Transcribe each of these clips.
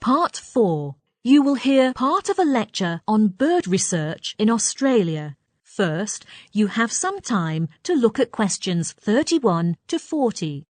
Part 4. You will hear part of a lecture on bird research in Australia. First, you have some time to look at questions 31 to 40.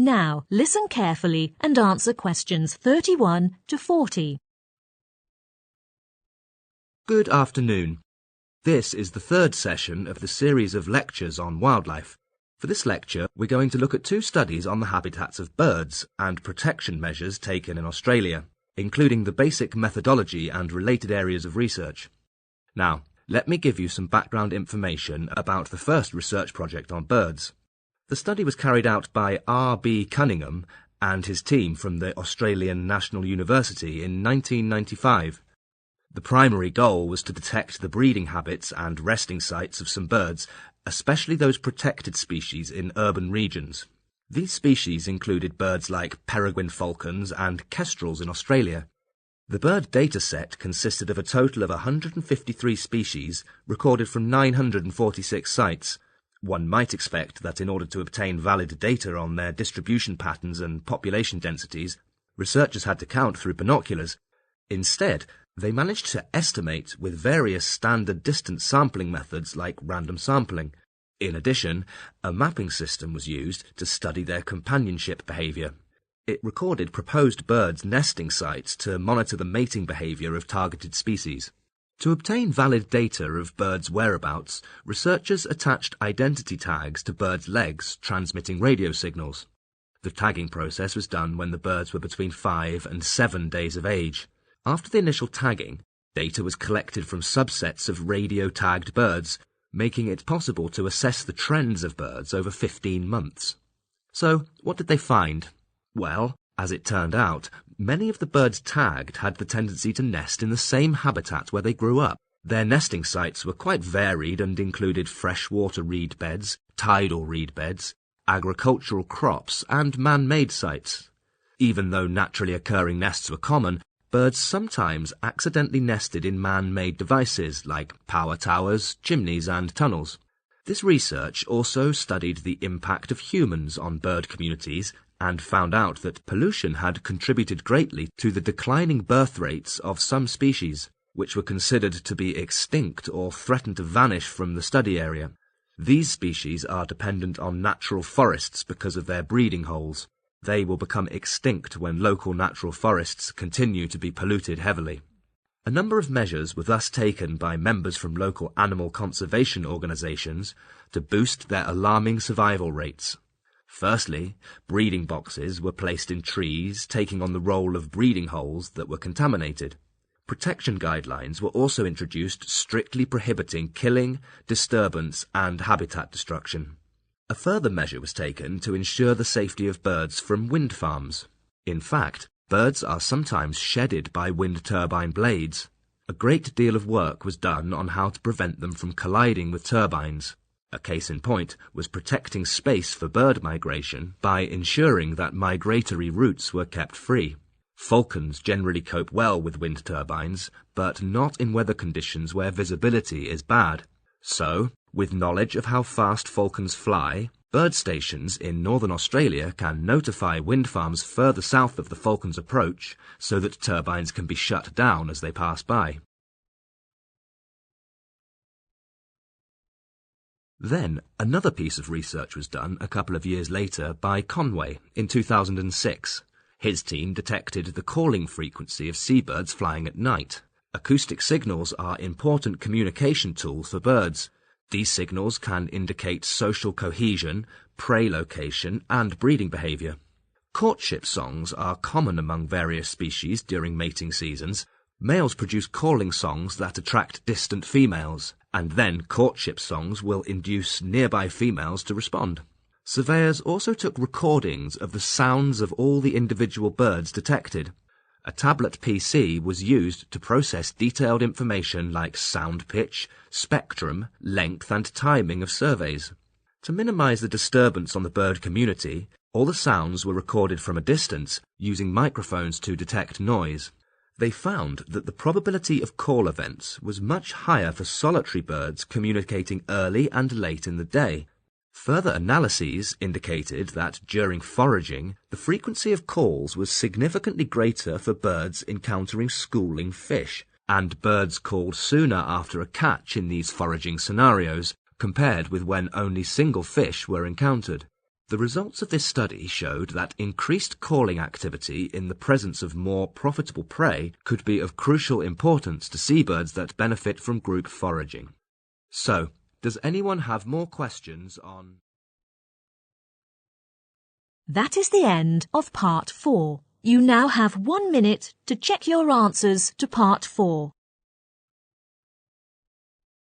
Now, listen carefully and answer questions 31 to 40. Good afternoon. This is the third session of the series of lectures on wildlife. For this lecture, we're going to look at two studies on the habitats of birds and protection measures taken in Australia, including the basic methodology and related areas of research. Now, let me give you some background information about the first research project on birds. The study was carried out by R.B. Cunningham and his team from the Australian National University in 1995. The primary goal was to detect the breeding habits and resting sites of some birds, especially those protected species in urban regions. These species included birds like peregrine falcons and kestrels in Australia. The bird data set consisted of a total of 153 species recorded from 946 sites. One might expect that in order to obtain valid data on their distribution patterns and population densities, researchers had to count through binoculars. Instead, they managed to estimate with various standard distance sampling methods like random sampling. In addition, a mapping system was used to study their companionship behaviour. It recorded proposed birds' nesting sites to monitor the mating behaviour of targeted species. To obtain valid data of birds' whereabouts, researchers attached identity tags to birds' legs transmitting radio signals. The tagging process was done when the birds were between 5 and 7 days of age. After the initial tagging, data was collected from subsets of radio-tagged birds, making it possible to assess the trends of birds over 15 months. So, what did they find? Well, as it turned out, many of the birds tagged had the tendency to nest in the same habitat where they grew up. Their nesting sites were quite varied and included freshwater reed beds, tidal reed beds, agricultural crops, and man-made sites. Even though naturally occurring nests were common, birds sometimes accidentally nested in man-made devices like power towers, chimneys, and tunnels. This research also studied the impact of humans on bird communities and found out that pollution had contributed greatly to the declining birth rates of some species, which were considered to be extinct or threatened to vanish from the study area. These species are dependent on natural forests because of their breeding holes. They will become extinct when local natural forests continue to be polluted heavily. A number of measures were thus taken by members from local animal conservation organisations to boost their alarming survival rates. Firstly, breeding boxes were placed in trees, taking on the role of breeding holes that were contaminated. Protection guidelines were also introduced strictly prohibiting killing, disturbance, and habitat destruction. A further measure was taken to ensure the safety of birds from wind farms. In fact, birds are sometimes shedded by wind turbine blades. A great deal of work was done on how to prevent them from colliding with turbines. A case in point was protecting space for bird migration by ensuring that migratory routes were kept free. Falcons generally cope well with wind turbines, but not in weather conditions where visibility is bad. So, with knowledge of how fast falcons fly, bird stations in northern Australia can notify wind farms further south of the falcon's approach so that turbines can be shut down as they pass by. Then, another piece of research was done a couple of years later by Conway in 2006. His team detected the calling frequency of seabirds flying at night. Acoustic signals are important communication tools for birds. These signals can indicate social cohesion, prey location, and breeding behaviour. Courtship songs are common among various species during mating seasons. Males produce calling songs that attract distant females, and then courtship songs will induce nearby females to respond. Surveyors also took recordings of the sounds of all the individual birds detected. A tablet PC was used to process detailed information like sound pitch, spectrum, length and timing of surveys. To minimize the disturbance on the bird community, all the sounds were recorded from a distance using microphones to detect noise. They found that the probability of call events was much higher for solitary birds communicating early and late in the day. Further analyses indicated that during foraging, the frequency of calls was significantly greater for birds encountering schooling fish, and birds called sooner after a catch in these foraging scenarios, compared with when only single fish were encountered. The results of this study showed that increased calling activity in the presence of more profitable prey could be of crucial importance to seabirds that benefit from group foraging. So, does anyone have more questions on? That is the end of Part 4. You now have 1 minute to check your answers to Part 4.